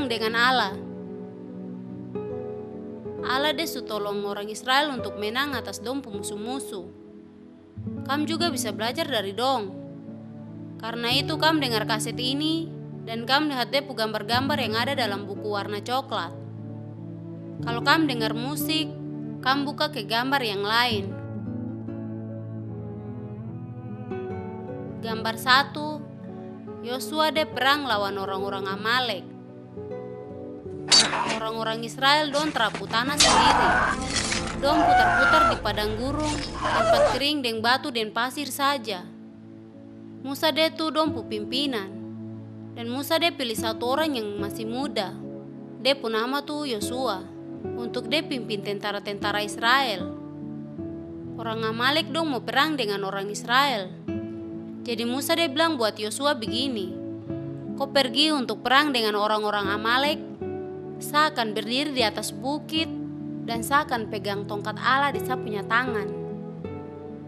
perang dengan Allah. Allah su tolong orang Israel untuk menang atas dong musuh-musuh. Kam juga bisa belajar dari dong. Karena itu kam dengar kaset ini dan kam lihat depu gambar-gambar yang ada dalam buku warna coklat. Kalau kam dengar musik, kam buka ke gambar yang lain. Gambar 1, Yosua perang lawan orang-orang Amalek. Orang-orang Israel don terapu tanah sendiri. Dong putar-putar di padang gurung, tempat kering deng batu dan pasir saja. Musa tu dong pu pimpinan. Dan Musa pilih satu orang yang masih muda. Pu nama tu Yosua. Untuk pimpin tentara-tentara Israel. Orang Amalek dong mau perang dengan orang Israel. Jadi Musa bilang buat Yosua begini. Kau pergi untuk perang dengan orang-orang Amalek. Saya akan berdiri di atas bukit dan saya akan pegang tongkat Allah di saya punya tangan.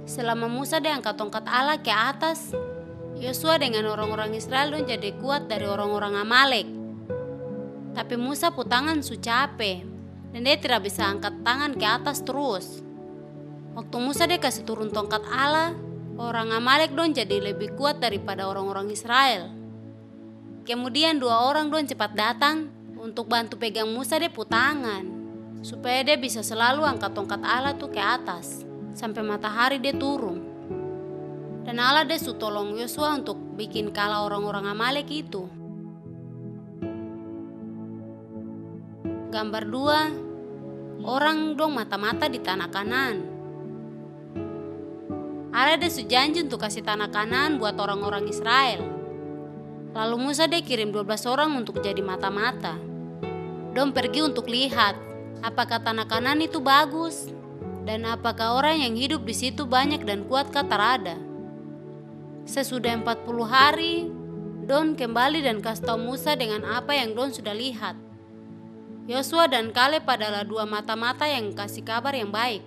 Selama Musa angkat tongkat Allah ke atas, Yosua dengan orang-orang Israel don jadi kuat dari orang-orang Amalek. Tapi Musa pu tangan su capek dan dia tidak bisa angkat tangan ke atas terus. Waktu Musa kasih turun tongkat Allah, orang Amalek don jadi lebih kuat daripada orang-orang Israel. Kemudian 2 orang don cepat datang untuk bantu pegang Musa pu tangan, supaya dia bisa selalu angkat tongkat Allah tuh ke atas sampai matahari turun. Dan Allah su tolong Yosua untuk bikin kalah orang-orang Amalek itu. Gambar 2, orang dong mata-mata di tanah Kanaan. Allah su janji untuk kasih tanah Kanaan buat orang-orang Israel. Lalu Musa kirim 12 orang untuk jadi mata-mata. Dong pergi untuk lihat apakah tanah Kanaan itu bagus dan apakah orang yang hidup di situ banyak dan kuat terada. Sesudah 40 hari, Don kembali dan kasih tahu Musa dengan apa yang Don sudah lihat. Yosua dan Kaleb adalah 2 mata-mata yang kasih kabar yang baik.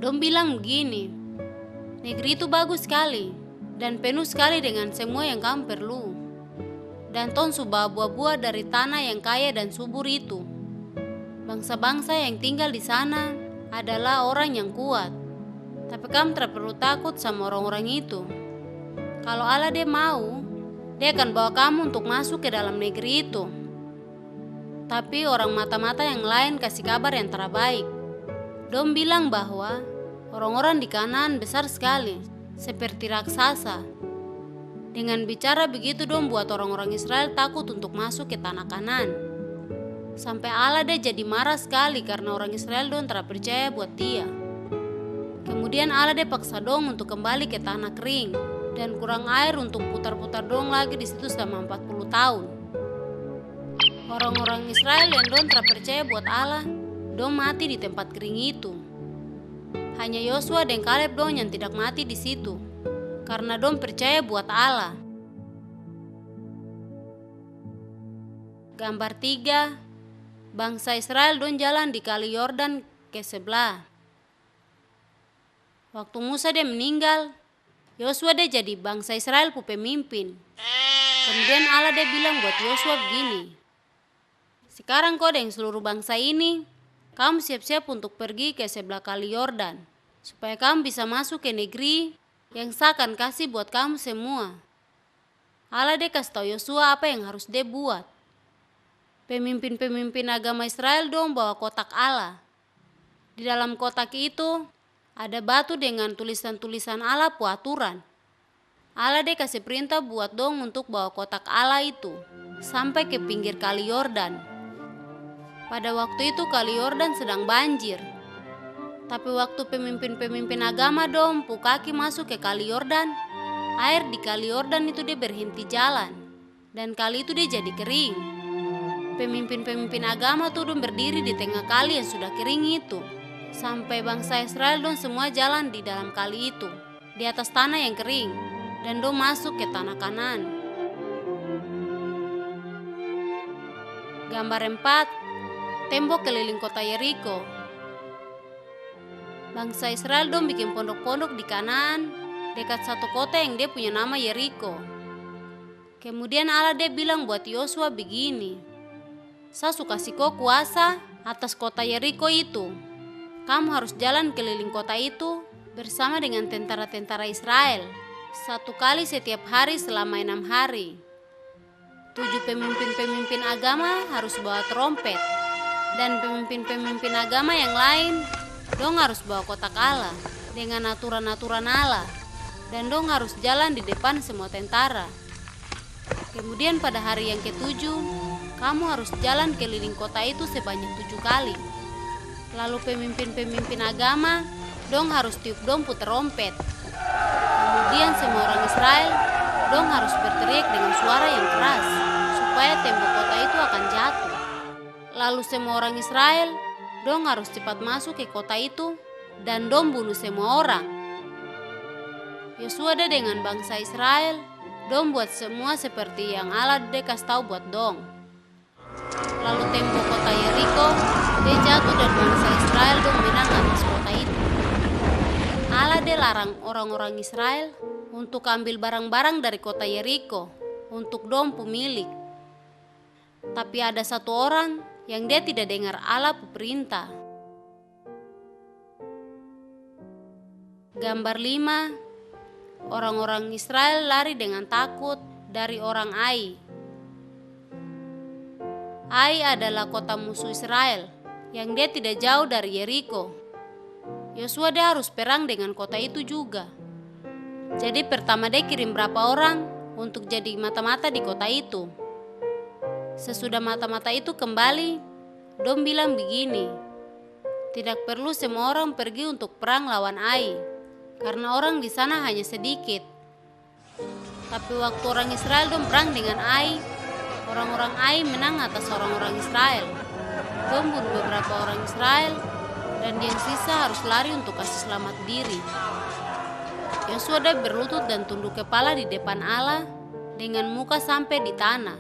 Don bilang begini, negeri itu bagus sekali dan penuh sekali dengan semua yang kamu perlu. Dan ton bawa buah-buah dari tanah yang kaya dan subur itu. Bangsa-bangsa yang tinggal di sana adalah orang yang kuat. Tapi kamu tidak perlu takut sama orang-orang itu. Kalau Allah mau, dia akan bawa kamu untuk masuk ke dalam negeri itu. Tapi orang mata-mata yang lain kasih kabar yang terbaik. Dom bilang bahwa orang-orang di Kanaan besar sekali, seperti raksasa. Dengan bicara begitu dong buat orang-orang Israel takut untuk masuk ke tanah Kanaan. Sampai Allah jadi marah sekali karena orang Israel dong tidak percaya buat dia. Kemudian Allah paksa dong untuk kembali ke tanah kering dan kurang air untuk putar-putar dong lagi di situ selama 40 tahun. Orang-orang Israel yang dong tidak percaya buat Allah, dong mati di tempat kering itu. Hanya Yosua dan Kaleb dong yang tidak mati di situ. Karena dong percaya buat Allah. Gambar 3, bangsa Israel don jalan di kali Yordan ke sebelah. Waktu Musa meninggal, Yosua jadi bangsa Israel pu pemimpin. Kemudian Allah bilang buat Yosua begini, sekarang kau dan seluruh bangsa ini, kamu siap-siap untuk pergi ke sebelah kali Yordan, supaya kamu bisa masuk ke negeri yang saya akan kasih buat kamu semua. Allah kasih tahu Yosua apa yang harus buat. Pemimpin-pemimpin agama Israel dong bawa kotak Allah. Di dalam kotak itu ada batu dengan tulisan-tulisan Allah pu aturan. Allah kasih perintah buat dong untuk bawa kotak Allah itu sampai ke pinggir kali Yordan. Pada waktu itu kali Yordan sedang banjir. Tapi waktu pemimpin-pemimpin agama dong pu kaki masuk ke kali Yordan, air di kali Yordan itu berhenti jalan dan kali itu jadi kering. Pemimpin-pemimpin agama tuh dong berdiri di tengah kali yang sudah kering itu. Sampai bangsa Israel dong semua jalan di dalam kali itu, di atas tanah yang kering, dan dong masuk ke tanah Kanaan. Gambar 4, tembok keliling kota Yeriko. Bangsa Israel dong bikin pondok-pondok di Kanaan dekat satu kota yang dia punya nama Yeriko. Kemudian Allah bilang buat Yosua begini, Saya suka kasih kau kuasa atas kota Yeriko itu. Kamu harus jalan keliling kota itu bersama dengan tentara-tentara Israel 1 kali setiap hari selama 6 hari. 7 pemimpin-pemimpin agama harus bawa trompet, dan pemimpin-pemimpin agama yang lain dong harus bawa kotak Allah dengan aturan-aturan Allah, dan dong harus jalan di depan semua tentara. Kemudian pada hari yang ke-7, kamu harus jalan keliling kota itu sebanyak 7 kali. Lalu pemimpin-pemimpin agama dong harus tiup dong puter trompet. Kemudian semua orang Israel dong harus berteriak dengan suara yang keras supaya tembok kota itu akan jatuh. Lalu semua orang Israel dong harus cepat masuk ke kota itu dan dong bunuh semua orang. Yosua dengan bangsa Israel dong buat semua seperti yang Allah kasih tahu buat dong. Lalu tembok kota Yeriko dia jatuh dan bangsa Israel dong menang atas kota itu. Allah larang orang-orang Israel untuk ambil barang-barang dari kota Yeriko untuk dong pemilik. Tapi ada satu orang yang dia tidak dengar Allah perintah. Gambar 5, orang-orang Israel lari dengan takut dari orang Ai. Ai adalah kota musuh Israel yang dia tidak jauh dari Yeriko. Yosua dia harus perang dengan kota itu juga. Jadi pertama dia kirim berapa orang untuk jadi mata-mata di kota itu. Sesudah mata-mata itu kembali, dong bilang begini, tidak perlu semua orang pergi untuk perang lawan Ai, karena orang di sana hanya sedikit. Tapi waktu orang Israel dong perang dengan Ai, orang-orang Ai menang atas orang-orang Israel. Dong bunuh beberapa orang Israel, dan yang sisa harus lari untuk kasih selamat diri. Yosua dia berlutut dan tunduk kepala di depan Allah dengan muka sampai di tanah.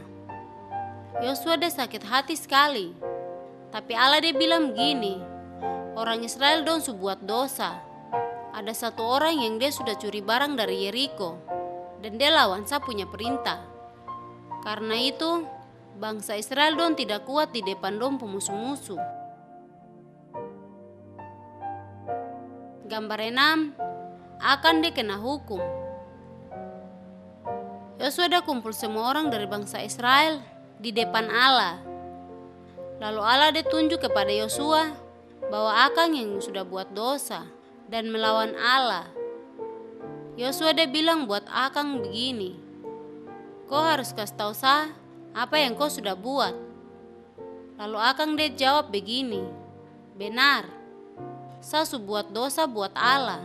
Yosua dia sakit hati sekali. Tapi Allah dia bilang begini, orang Israel dong buat dosa. Ada satu orang yang dia sudah curi barang dari Yeriko, dan dia lawan saya punya perintah. Karena itu, bangsa Israel dong tidak kuat di depan dong pemusuh-musuh. Gambar 6, akan dia kena hukum. Yosua dia kumpul semua orang dari bangsa Israel di depan Allah. Lalu Allah dia tunjuk kepada Yosua bahwa Akang yang sudah buat dosa dan melawan Allah. Yosua dia bilang buat Akang begini, kau harus kasih tahu saya apa yang kau sudah buat. Lalu Akang dia jawab begini, benar, saya sudah buat dosa buat Allah.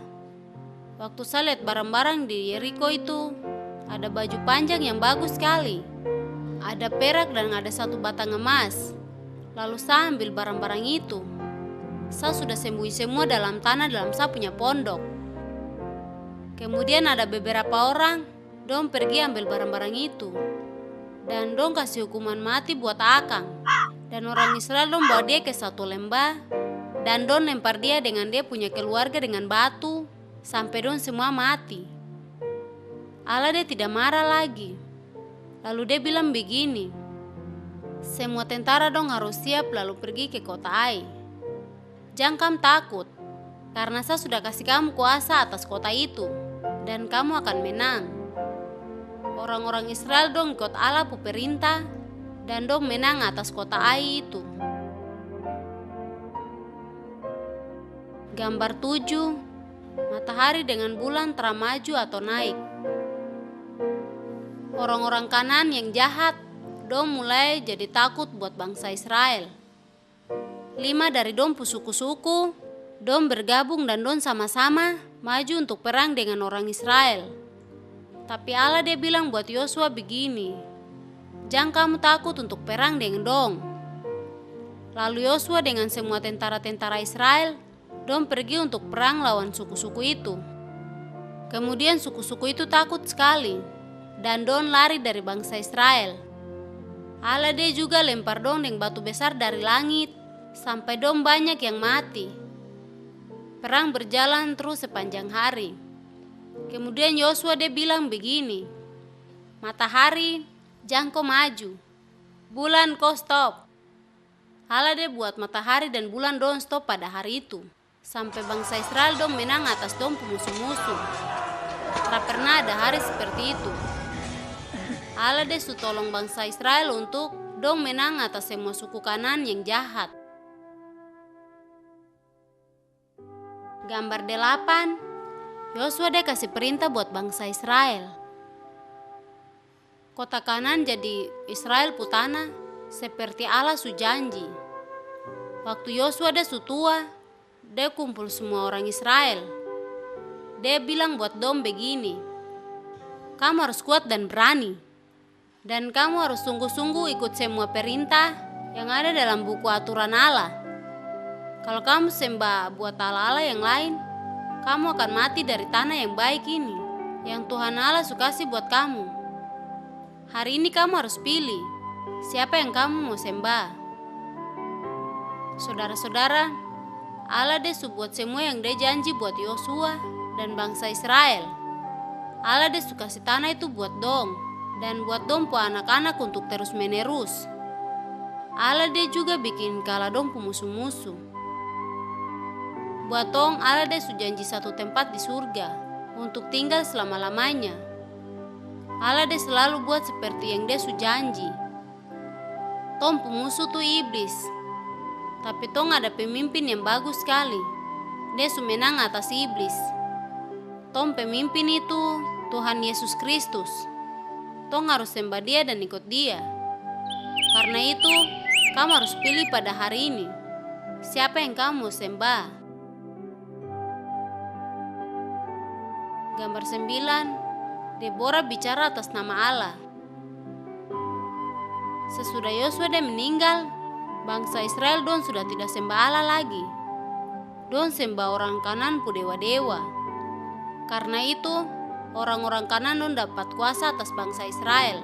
Waktu saya lihat barang-barang di Yeriko itu, ada baju panjang yang bagus sekali, ada perak dan ada satu batang emas. Lalu saya ambil barang-barang itu. Saya sudah sembunyi semua dalam tanah dalam saya punya pondok. Kemudian ada beberapa orang, dong pergi ambil barang-barang itu, dan dong kasih hukuman mati buat Akang. Dan orang Israel dong bawa dia ke satu lembah, dan dong lempar dia dengan dia punya keluarga dengan batu, sampai dong semua mati. Allah dia tidak marah lagi. Lalu dia bilang begini, semua tentara dong harus siap lalu pergi ke kota Ai. Jangan kamu takut, karena saya sudah kasih kamu kuasa atas kota itu, dan kamu akan menang. Orang-orang Israel dong ikut Allah perintah, dan dong menang atas kota Ai itu. Gambar 7, matahari dengan bulan telah maju atau naik. Orang-orang Kanan yang jahat, dong mulai jadi takut buat bangsa Israel. 5 dari dong suku-suku, dong bergabung dan dong sama-sama maju untuk perang dengan orang Israel. Tapi Allah dia bilang buat Yosua begini, jangan kamu takut untuk perang dengan dong. Lalu Yosua dengan semua tentara-tentara Israel, dong pergi untuk perang lawan suku-suku itu. Kemudian suku-suku itu takut sekali, dan dong lari dari bangsa Israel. Allah dia juga lempar dong dengan batu besar dari langit, sampai dong banyak yang mati. Perang berjalan terus sepanjang hari. Kemudian Yosua dia bilang begini, matahari, jangan kau maju. Bulan kau stop. Allah dia buat matahari dan bulan dong stop pada hari itu. Sampai bangsa Israel dong menang atas dong musuh-musuh. Tak pernah ada hari seperti itu. Allah dia su tolong bangsa Israel untuk dong menang atas semua suku Kanan yang jahat. Gambar 8. Yosua dia kasih perintah buat bangsa Israel. Kota Kanan jadi Israel putana seperti Allah su janji. Waktu Yosua dia su tua, dia kumpul semua orang Israel. Dia bilang buat dom begini, kamu harus kuat dan berani. Dan kamu harus sungguh-sungguh ikut semua perintah yang ada dalam buku aturan Allah. Kalau kamu sembah buat Allah-Allah yang lain, kamu akan mati dari tanah yang baik ini, yang Tuhan Allah su kasih buat kamu. Hari ini kamu harus pilih, siapa yang kamu mau sembah. Saudara-saudara, Allah dia su buat semua yang dia janji buat Yosua dan bangsa Israel. Allah dia su kasih tanah itu buat dong, dan buat dong pu anak-anak untuk terus menerus. Allah dia juga bikin kalah dong pu musuh-musuh. Buat dong Allah dia su janji satu tempat di surga untuk tinggal selama-lamanya. Allah dia selalu buat seperti yang dia su janji. Tong pu musuh tuh iblis. Tapi tong ada pemimpin yang bagus sekali. Dia su menang atas iblis. Tong pemimpin itu Tuhan Yesus Kristus. Tong harus sembah dia dan ikut dia. Karena itu, kamu harus pilih pada hari ini. Siapa yang kamu sembah? Gambar 9. Deborah bicara atas nama Allah. Sesudah Yosua dia meninggal, bangsa Israel don sudah tidak sembah Allah lagi. Don sembah orang Kanan pu dewa-dewa. Karena itu, orang-orang Kanan don dapat kuasa atas bangsa Israel.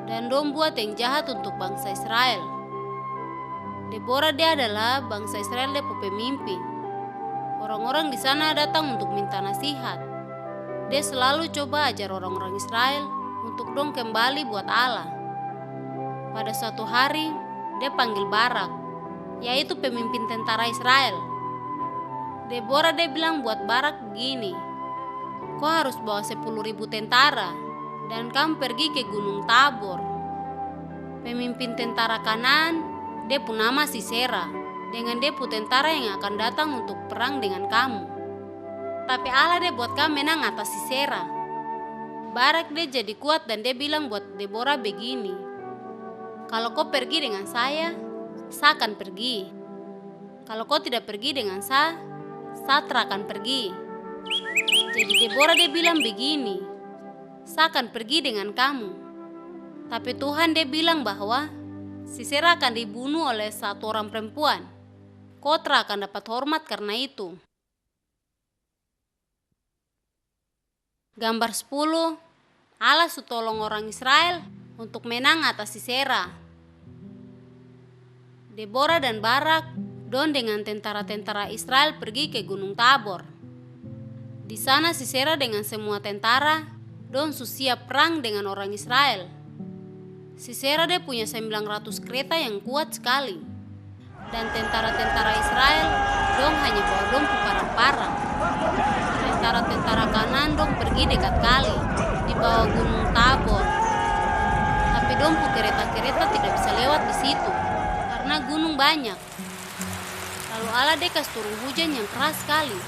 Dan don buat yang jahat untuk bangsa Israel. Deborah dia adalah bangsa Israel dia pu pemimpin. Orang-orang di sana datang untuk minta nasihat. Dia selalu coba ajar orang-orang Israel untuk dong kembali buat Allah. Pada suatu hari, dia panggil Barak, yaitu pemimpin tentara Israel. Deborah dia bilang buat Barak begini, kau harus bawa 10.000 tentara dan kamu pergi ke Gunung Tabor. Pemimpin tentara Kanan, dia pu nama Sisera, dengan dia pu tentara yang akan datang untuk perang dengan kamu. Tapi Allah dia buat kamu menang atas Sisera. Barak dia jadi kuat dan dia bilang buat Deborah begini, kalau kau pergi dengan saya akan pergi. Kalau kau tidak pergi dengan saya akan pergi. Jadi Deborah dia bilang begini, saya akan pergi dengan kamu. Tapi Tuhan dia bilang bahwa Sisera akan dibunuh oleh satu orang perempuan. Kau akan dapat hormat karena itu. Gambar 10. Allah su tolong orang Israel untuk menang atas Sisera. Deborah dan Barak don dengan tentara-tentara Israel pergi ke Gunung Tabor. Di sana Sisera dengan semua tentara don su siap perang dengan orang Israel. Sisera dia punya 900 kereta yang kuat sekali. Dan tentara-tentara Israel dong hanya bawa dong parang-parang. Tentara-tentara Kanan dong pergi dekat kali di bawah Gunung Tabor. Tapi dong kereta-kereta tidak bisa lewat di situ karena gunung banyak. Lalu Allah dia kasih turun hujan yang keras sekali.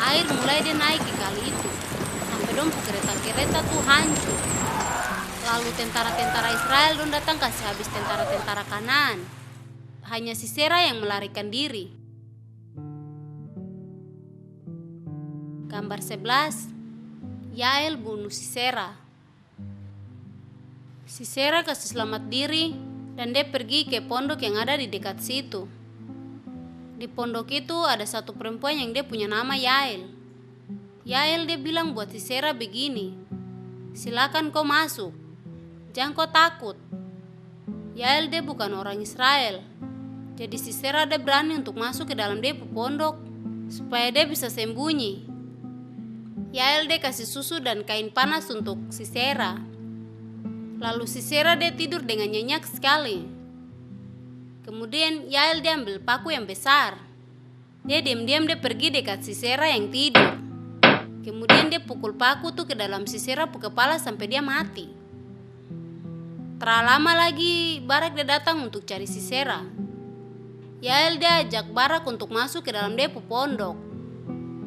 Air mulai dia naik ke kali itu sampai dong kereta-kereta tuh hancur. Lalu tentara-tentara Israel dong datang kasih habis tentara-tentara Kanan. Hanya Sisera yang melarikan diri. Gambar 11. Yael bunuh Sisera. Sisera kasih selamat diri dan dia pergi ke pondok yang ada di dekat situ. Di pondok itu ada satu perempuan yang dia punya nama Yael. Yael dia bilang buat Sisera begini, silakan kau masuk, jangan kau takut. Yael dia bukan orang Israel. Jadi Sisera dia berani untuk masuk ke dalam dia pondok supaya dia bisa sembunyi. Yael dia kasih susu dan kain panas untuk Sisera. Lalu Sisera dia tidur dengan nyenyak sekali. Kemudian Yael dia ambil paku yang besar. Dia diam-diam dia pergi dekat Sisera yang tidur. Kemudian dia pukul paku tuh ke dalam Sisera pu kepala sampai dia mati. Terlalu lama lagi Barak dia datang untuk cari Sisera. Yael dia ajak Barak untuk masuk ke dalam dia pu pondok.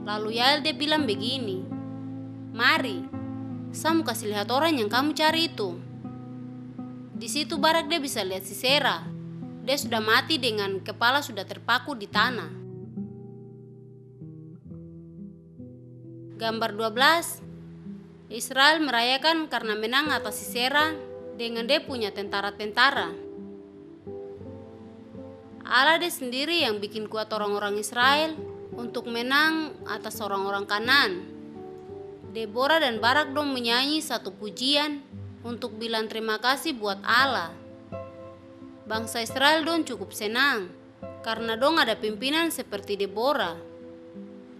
Lalu Yael dia bilang begini, "Mari, saya mau kasih lihat orang yang kamu cari itu." Di situ Barak dia bisa lihat Sisera. Dia sudah mati dengan kepala sudah terpaku di tanah. Gambar 12. Israel merayakan karena menang atas Sisera dengan dia punya tentara-tentara. Allah dia sendiri yang bikin kuat orang-orang Israel untuk menang atas orang-orang Kanan. Deborah dan Barak dong menyanyi satu pujian untuk bilang terima kasih buat Allah. Bangsa Israel dong cukup senang karena dong ada pimpinan seperti Deborah.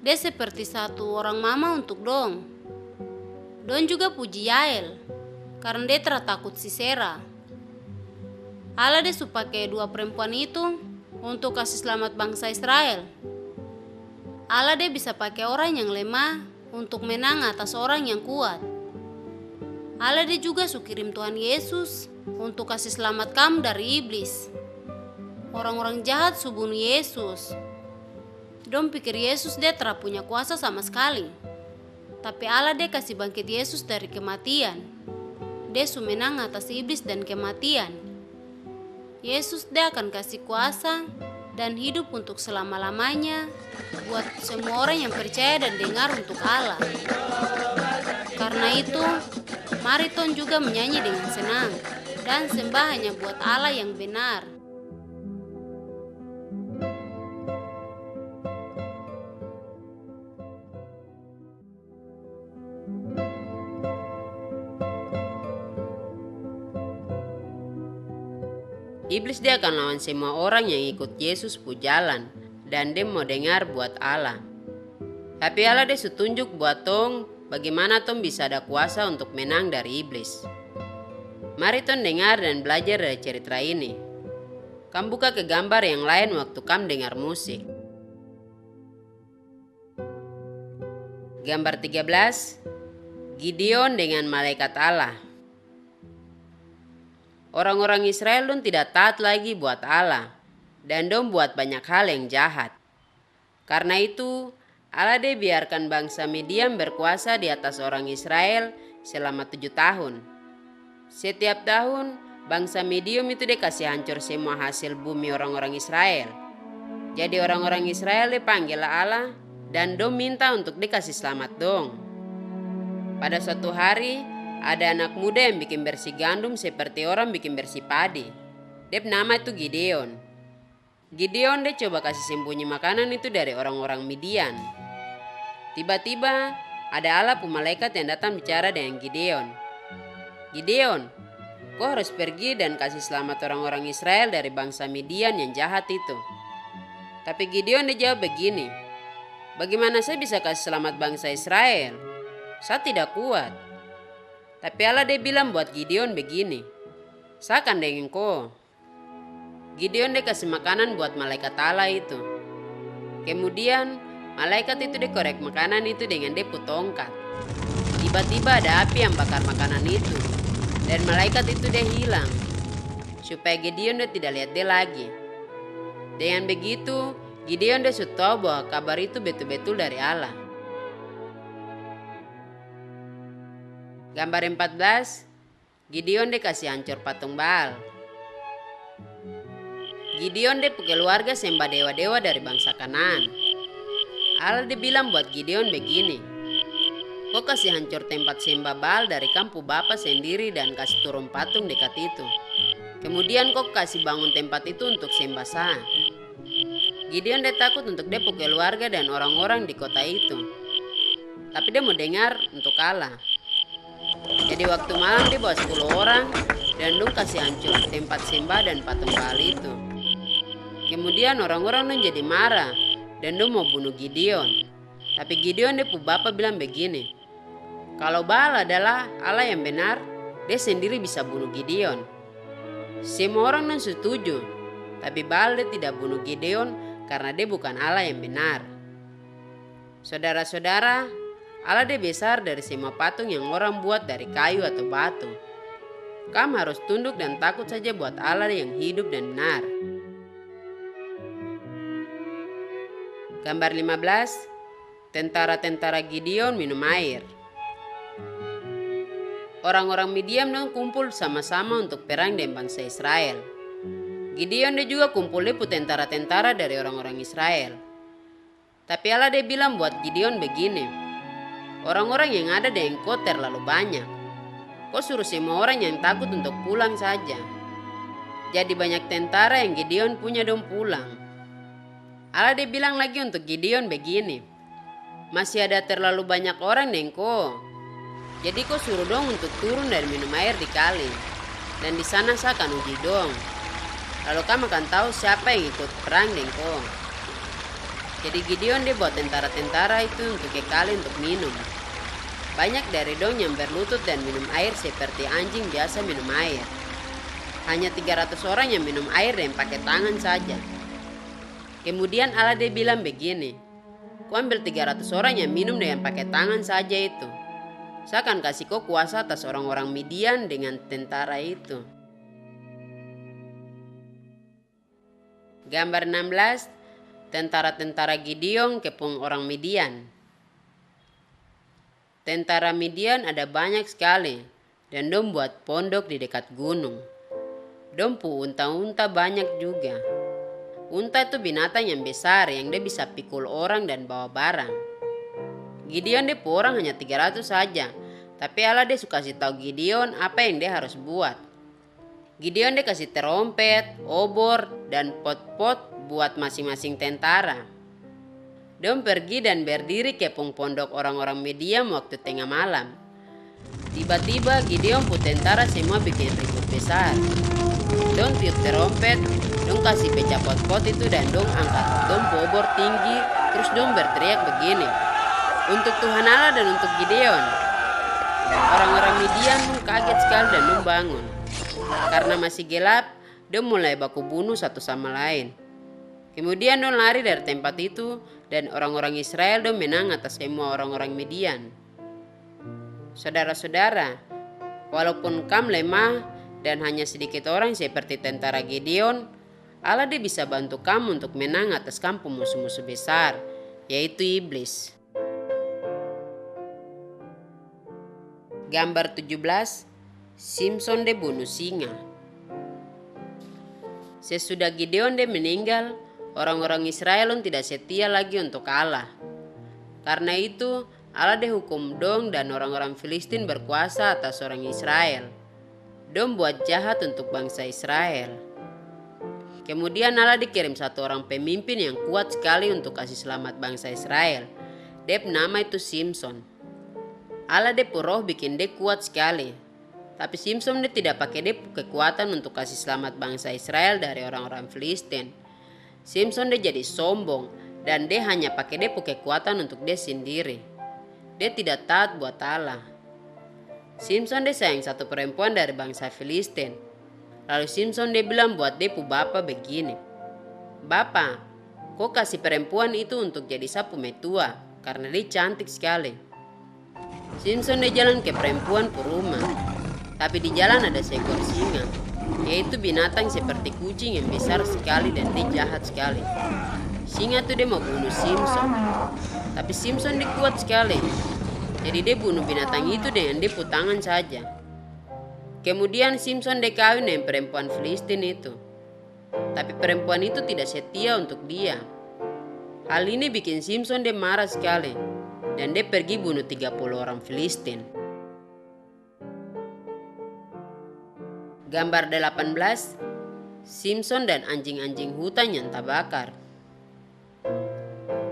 Dia seperti satu orang mama untuk dong. Dong juga puji Yael karena dia takut Sisera. Allah dia pakai dua perempuan itu untuk kasih selamat bangsa Israel. Allah dia bisa pakai orang yang lemah untuk menang atas orang yang kuat. Allah dia juga kirim Tuhan Yesus untuk kasih selamat kamu dari iblis. Orang-orang jahat bunuh Yesus. Dong pikir Yesus dia tidak punya kuasa sama sekali. Tapi Allah dia kasih bangkit Yesus dari kematian. Dia menang atas iblis dan kematian. Yesus dia akan kasih kuasa dan hidup untuk selama-lamanya buat semua orang yang percaya dan dengar untuk Allah. Karena itu, mari ton juga menyanyi dengan senang dan sembah hanya buat Allah yang benar. Iblis dia akan lawan semua orang yang ikut Yesus pu jalan dan dia mau dengar buat Allah. Tapi Allah dia tunjuk buat tong bagaimana tong bisa ada kuasa untuk menang dari iblis. Mari tong dengar dan belajar dari cerita ini. Kamu buka ke gambar yang lain waktu kamu dengar musik. Gambar 13. Gideon dengan malaikat Allah. Orang-orang Israel dong tidak taat lagi buat Allah dan dong buat banyak hal yang jahat. Karena itu Allah dia biarkan bangsa Midian berkuasa di atas orang Israel selama 7 tahun. Setiap tahun bangsa Midian itu dia kasih hancur semua hasil bumi orang-orang Israel. Jadi orang-orang Israel dia panggil Allah dan dong minta untuk dikasih selamat dong. Pada suatu hari ada anak muda yang bikin bersih gandum seperti orang bikin bersih padi. Dia nama itu Gideon. Gideon dia coba kasih sembunyi makanan itu dari orang-orang Midian. Tiba-tiba ada Allah pu malaikat yang datang bicara dengan Gideon. Gideon, kau harus pergi dan kasih selamat orang-orang Israel dari bangsa Midian yang jahat itu. Tapi Gideon dia jawab begini, bagaimana saya bisa kasih selamat bangsa Israel? Saya tidak kuat. Tapi Allah dia bilang buat Gideon begini, saya akan dengan kau. Gideon dia kasih makanan buat malaikat Allah itu. Kemudian malaikat itu dia korek makanan itu dengan dia pu tongkat. Tiba-tiba ada api yang bakar makanan itu. Dan malaikat itu dia hilang. Supaya Gideon dia tidak lihat dia lagi. Dengan begitu Gideon dia sudah tahu bahwa kabar itu betul-betul dari Allah. Gambar 14. Gideon dia kasih hancur patung Baal. Gideon dia keluarga sembah dewa-dewa dari bangsa Kanaan. Allah dia bilang buat Gideon begini, kau kasih hancur tempat sembah Baal dari kampung Bapa sendiri dan kasih turun patung dekat itu. Kemudian kau kasih bangun tempat itu untuk sembah saya. Gideon dia takut untuk dia keluarga dan orang-orang di kota itu. Tapi dia mau dengar untuk Allah. Jadi waktu malam dia bawa 10 orang dan dong kasih hancur tempat sembah dan patung Baal itu. Kemudian orang-orang dong jadi marah dan dong mau bunuh Gideon. Tapi Gideon dia pu bapa bilang begini, kalau Baal adalah Allah yang benar, dia sendiri bisa bunuh Gideon. Semua orang dong setuju. Tapi Baal dia tidak bunuh Gideon karena dia bukan Allah yang benar. Saudara-saudara, Allah dia besar dari semua patung yang orang buat dari kayu atau batu. Kamu harus tunduk dan takut saja buat Allah yang hidup dan benar. Gambar 15, tentara-tentara Gideon minum air. Orang-orang Midian dong kumpul sama-sama untuk perang dengan bangsa Israel. Gideon dia juga kumpul depu tentara-tentara dari orang-orang Israel. Tapi Allah dia bilang buat Gideon begini, orang-orang yang ada di engkau terlalu banyak. Kau suruh semua orang yang takut untuk pulang saja. Jadi banyak tentara yang Gideon punya dong pulang. Allah dia bilang lagi untuk Gideon begini, masih ada terlalu banyak orang di engkau. Jadi kau suruh dong untuk turun dan minum air di kali. Dan di sana saya akan uji dong. Lalu kamu akan tahu siapa yang ikut perang di engkau. Jadi Gideon dia buat tentara-tentara itu untuk ke kali untuk minum. Banyak dari dong yang berlutut dan minum air seperti anjing biasa minum air. Hanya 300 orang yang minum air dan pakai tangan saja. Kemudian Allah dia bilang begini, kau ambil 300 orang yang minum dengan pakai tangan saja itu. Saya akan kasih kau kuasa atas orang-orang Midian dengan tentara itu. Gambar 16, tentara-tentara Gideon kepung orang Midian. Tentara Midian ada banyak sekali dan dom buat pondok di dekat gunung. Dom pu unta-unta banyak juga. Unta itu binatang yang besar yang dia bisa pikul orang dan bawa barang. Gideon dia pu orang hanya 300 saja, tapi Allah dia suka kasih tahu Gideon apa yang dia harus buat. Gideon dia kasih terompet, obor, dan pot-pot buat masing-masing tentara. Dom pergi dan berdiri ke pondok orang-orang Midian waktu tengah malam. Tiba-tiba Gideon pu tentara semua bikin ribut besar. Dom tiup terompet, dom kasih pecah pot-pot itu dan dom angkat dom pu obor tinggi, terus dom berteriak begini, untuk Tuhan Allah dan untuk Gideon. Orang-orang Midian kaget sekali dan dom bangun. Karena masih gelap, dom mulai baku bunuh satu sama lain. Kemudian dom lari dari tempat itu dan orang-orang Israel dom menang atas semua orang-orang Midian. Saudara-saudara, walaupun kamu lemah dan hanya sedikit orang seperti tentara Gideon, Allah dia bisa bantu kamu untuk menang atas kamu musuh-musuh besar, yaitu iblis. Gambar 17, Simson dia bunuh singa. Sesudah Gideon dia meninggal, orang-orang Israel tidak setia lagi untuk Allah. Karena itu Allah dia hukum dong dan orang-orang Filistin berkuasa atas orang Israel. Dong buat jahat untuk bangsa Israel. Kemudian Allah dikirim satu orang pemimpin yang kuat sekali untuk kasih selamat bangsa Israel. Dia nama itu Simson. Allah dia roh bikin dia kuat sekali. Tapi Simson dia tidak pakai dia kekuatan untuk kasih selamat bangsa Israel dari orang-orang Filistin. Simson dia jadi sombong dan dia hanya pakai dia kekuatan untuk dia sendiri. Dia tidak taat buat Allah. Simson dia sayang satu perempuan dari bangsa Filistin. Lalu Simson dia bilang buat dia bapak begini, Bapak, kau kasih perempuan itu untuk jadi sapu metua karena dia cantik sekali. Simson dia jalan ke perempuan ke rumah. Tapi di jalan ada seekor singa, yaitu binatang seperti kucing yang besar sekali dan dia jahat sekali. Singa itu dia mau bunuh Simson, tapi Simson dia kuat sekali. Jadi dia bunuh binatang itu dengan dia tangan saja. Kemudian Simson dia kawin dengan perempuan Filistin itu. Tapi perempuan itu tidak setia untuk dia. Hal ini bikin Simson dia marah sekali dan dia pergi bunuh 30 orang Filistin. Gambar 18, Simson dan anjing-anjing hutan yang terbakar.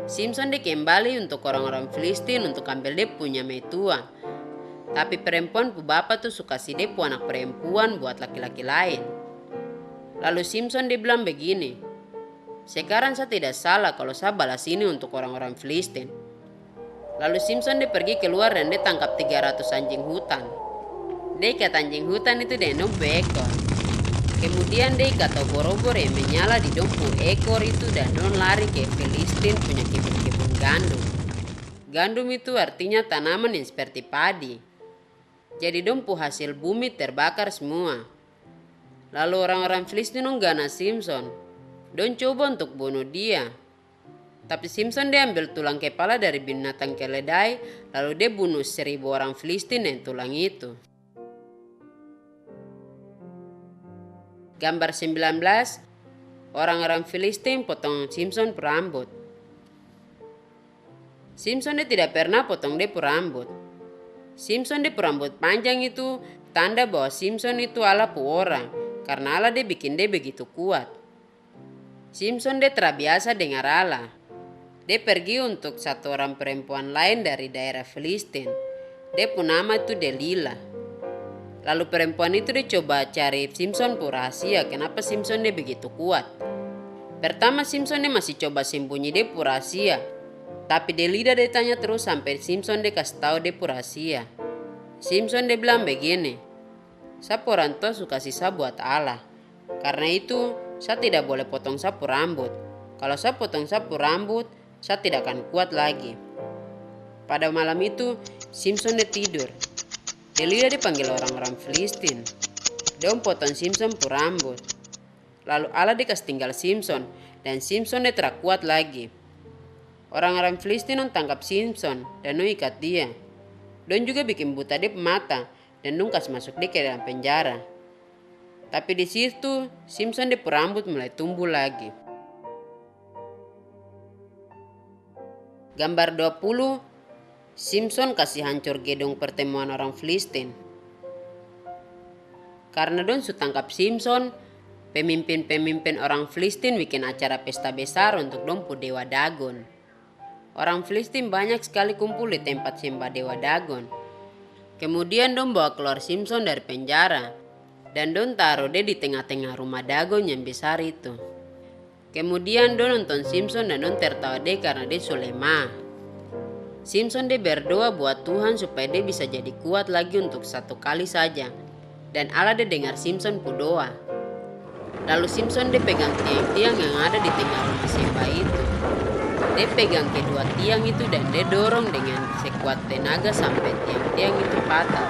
Simson dia kembali untuk orang-orang Filistin untuk ambil dia punya metua. Tapi perempuan bapak tuh suka si dia anak perempuan buat laki-laki lain. Lalu Simson dia bilang begini, sekarang saya tidak salah kalau saya balas ini untuk orang-orang Filistin. Lalu Simson dia pergi keluar dan dia tangkap 300 anjing hutan. Dia ikat anjing hutan itu dengan ekor. Kemudian dia ikat obor-obor yang menyala di dompu ekor itu dan don lari ke Filistin punya kebun-kebun gandum. Gandum itu artinya tanaman yang seperti padi. Jadi dompu hasil bumi terbakar semua. Lalu orang-orang Filistin menggana Simson. Don coba untuk bunuh dia. Tapi Simson dia ambil tulang kepala dari binatang keledai, lalu dia bunuh 1.000 orang Filistin yang tulang itu. Gambar 19, orang-orang Filistin potong Simson rambut. Simson dia tidak pernah potong dia rambut. Simson dia rambut panjang itu tanda bahwa Simson itu Allah pu orang, karena Allah dia bikin dia begitu kuat. Simson dia terbiasa dengar Allah. Dia pergi untuk satu orang perempuan lain dari daerah Filistin. Dia pun nama itu Delila. Lalu perempuan itu dia coba cari Simson pun rahasia kenapa Simson dia begitu kuat. Pertama Simson dia masih coba sembunyi dia pun rahasia. Tapi Delila dia tanya terus sampai Simson dia kasih tahu dia pun rahasia. Simson dia bilang begini, "Sapu orang tua suka sisa buat Allah. Karena itu saya tidak boleh potong sapu rambut. Kalau saya potong sapu rambut, saya tidak akan kuat lagi." Pada malam itu Simson dia tidur. Delila dipanggil orang-orang Filistin. Dia potong Simson pu rambut. Lalu Allah dikasih tinggal Simson dan Simson dia tak kuat lagi. Orang-orang Filistin tangkap Simson dan ikat dia. Don juga bikin buta dia mata dan kasih masuk dia ke dalam penjara. Tapi di situ Simson dia pu rambut mulai tumbuh lagi. Gambar 20, Simson kasih hancur gedung pertemuan orang Filistin. Karena don su tangkap Simson, pemimpin-pemimpin orang Filistin bikin acara pesta besar untuk don pu dewa Dagon. Orang Filistin banyak sekali kumpul di tempat sembah dewa Dagon. Kemudian don bawa keluar Simson dari penjara dan don taruh dia di tengah-tengah rumah Dagon yang besar itu. Kemudian don nonton Simson dan don tertawa dia karena dia so lemah. Simson dia berdoa buat Tuhan supaya dia bisa jadi kuat lagi untuk satu kali saja. Dan Allah dia dengar Simson pu doa. Lalu Simson dia pegang tiang-tiang yang ada di tengah rumah sembah itu. Dia pegang kedua tiang itu dan dia dorong dengan sekuat tenaga sampai tiang-tiang itu patah.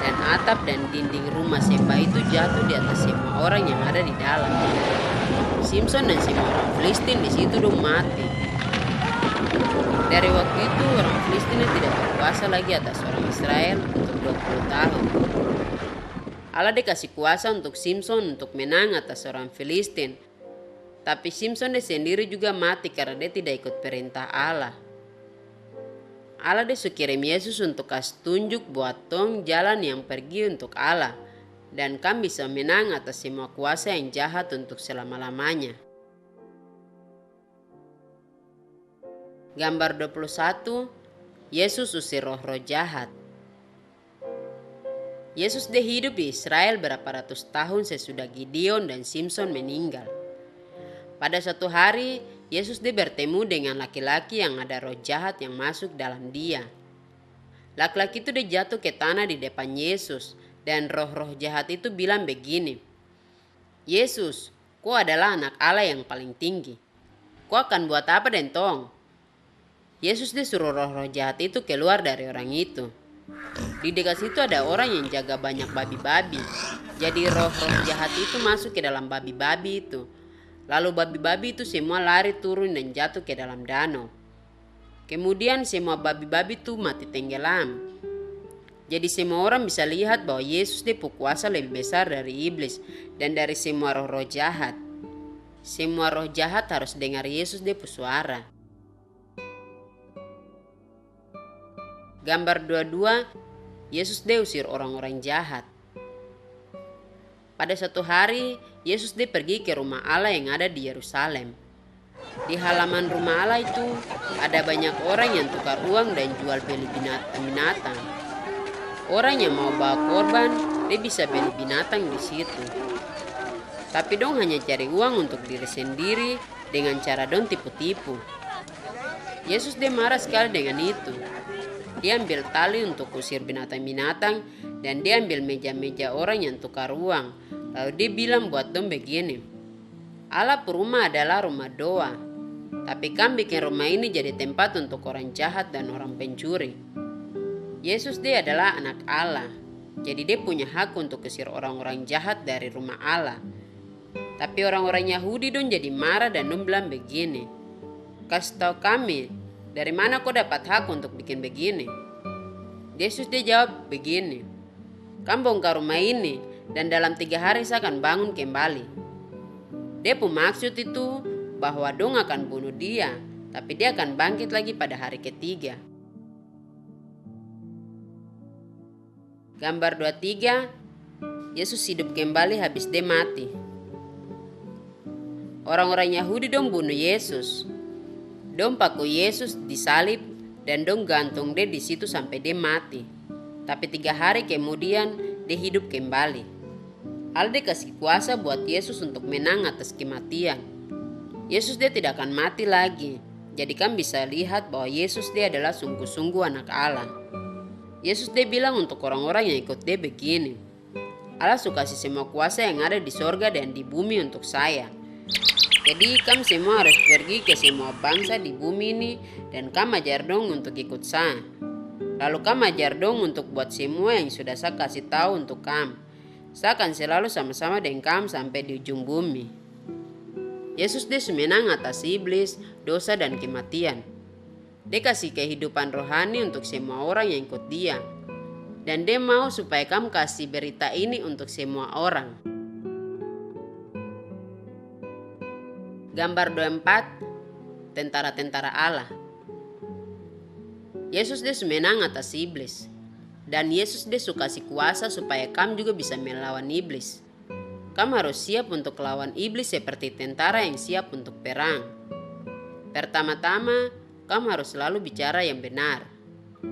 Dan atap dan dinding rumah sembah itu jatuh di atas semua orang yang ada di dalam. Simson dan semua orang Filistin di situ dong mati. Dari waktu itu orang Filistin tidak berkuasa lagi atas orang Israel untuk 20 tahun. Allah dikasih kuasa untuk Simson untuk menang atas orang Filistin. Tapi Simson dia sendiri juga mati karena dia tidak ikut perintah Allah. Allah dia kirim Yesus untuk kasih tunjuk buat tong jalan yang pergi untuk Allah. Dan kami bisa menang atas semua kuasa yang jahat untuk selama-lamanya. Gambar 21, Yesus usir roh-roh jahat. Yesus dia hidup di Israel berapa ratus tahun sesudah Gideon dan Simson meninggal. Pada suatu hari, Yesus dia bertemu dengan laki-laki yang ada roh jahat yang masuk dalam dia. Laki-laki itu dia jatuh ke tanah di depan Yesus dan roh-roh jahat itu bilang begini, "Yesus, kau adalah anak Allah yang paling tinggi. Kau akan buat apa den tong?" Yesus disuruh roh-roh jahat itu keluar dari orang itu. Di dekat situ ada orang yang jaga banyak babi-babi. Jadi roh-roh jahat itu masuk ke dalam babi-babi itu. Lalu babi-babi itu semua lari turun dan jatuh ke dalam danau. Kemudian semua babi-babi itu mati tenggelam. Jadi semua orang bisa lihat bahwa Yesus dia kuasa lebih besar dari iblis dan dari semua roh-roh jahat. Semua roh jahat harus dengar Yesus dia suara. Gambar 22, Yesus dia usir orang-orang jahat. Pada suatu hari, Yesus dia pergi ke rumah Allah yang ada di Yerusalem. Di halaman rumah Allah itu ada banyak orang yang tukar uang dan jual beli binatang. Orang yang mau bawa korban, dia bisa beli binatang di situ. Tapi dong hanya cari uang untuk diri sendiri dengan cara dong tipu-tipu. Yesus dia marah sekali dengan itu. Dia ambil tali untuk usir binatang-binatang dan dia ambil meja-meja orang yang tukar uang. Lalu dia bilang buat dong begini, Allah pu rumah adalah rumah doa, tapi kam bikin rumah ini jadi tempat untuk orang jahat dan orang pencuri. Yesus dia adalah anak Allah, jadi dia punya hak untuk usir orang-orang jahat dari rumah Allah. Tapi orang-orang Yahudi dong jadi marah dan dong bilang begini, kasih tahu kami, dari mana kau dapat hak untuk bikin begini? Yesus dia jawab begini, kamu bongkar rumah ini dan dalam 3 hari saya akan bangun kembali. Dia pun maksud itu bahwa dong akan bunuh dia, tapi dia akan bangkit lagi pada hari ketiga. Gambar 23, Yesus hidup kembali habis dia mati. Orang-orang Yahudi dong bunuh Yesus. Dong paku Yesus disalib dan dong gantung dia di situ sampai dia mati. Tapi 3 hari kemudian dia hidup kembali. Allah dia kasih kuasa buat Yesus untuk menang atas kematian. Yesus dia tidak akan mati lagi. Jadi kan bisa lihat bahwa Yesus dia adalah sungguh-sungguh anak Allah. Yesus dia bilang untuk orang-orang yang ikut dia begini, Allah suka kasih semua kuasa yang ada di sorga dan di bumi untuk saya. Jadi kamu semua harus pergi ke semua bangsa di bumi ini dan kamu ajar dong untuk ikut saya. Lalu kamu ajar dong untuk buat semua yang sudah saya kasih tahu untuk kamu. Saya akan selalu sama-sama dengan kamu sampai di ujung bumi. Yesus dia menang atas iblis, dosa dan kematian. Dia kasih kehidupan rohani untuk semua orang yang ikut dia. Dan dia mau supaya kamu kasih berita ini untuk semua orang. Gambar 24, tentara-tentara Allah. Yesus dia menang atas iblis. Dan Yesus dia suka kasih kuasa supaya kamu juga bisa melawan iblis. Kamu harus siap untuk lawan iblis seperti tentara yang siap untuk perang. Pertama-tama, kamu harus selalu bicara yang benar.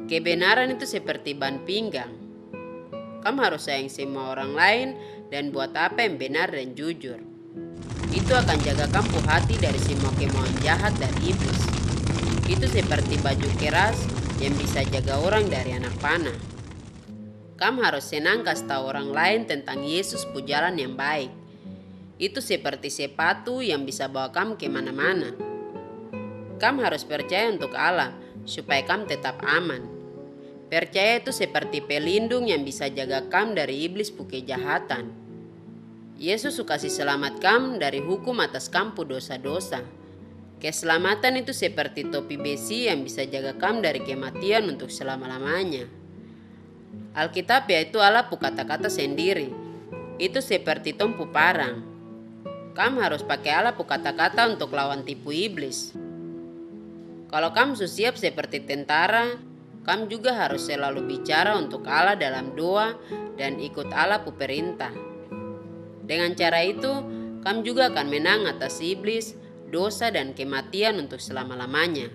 Kebenaran itu seperti ban pinggang. Kamu harus sayang semua orang lain dan buat apa yang benar dan jujur. Itu akan jaga kamu hati dari semua kemauan jahat dan iblis. Itu seperti baju keras yang bisa jaga orang dari anak panah. Kamu harus senang kasih tahu orang lain tentang Yesus pu jalan yang baik. Itu seperti sepatu yang bisa bawa kamu kemana-mana. Kamu harus percaya untuk Allah supaya kamu tetap aman. Percaya itu seperti pelindung yang bisa jaga kamu dari iblis pu kejahatan. Yesus suka kasih selamat kamu dari hukum atas kamu pu dosa-dosa. Keselamatan itu seperti topi besi yang bisa jaga kamu dari kematian untuk selama-lamanya. Alkitab yaitu Allah pu kata-kata sendiri. Itu seperti tumpu parang. Kamu harus pakai Allah pu kata-kata untuk lawan tipu iblis. Kalau kamu siap seperti tentara, kamu juga harus selalu bicara untuk Allah dalam doa dan ikut Allah pu perintah. Dengan cara itu, kamu juga akan menang atas iblis, dosa dan kematian untuk selama-lamanya.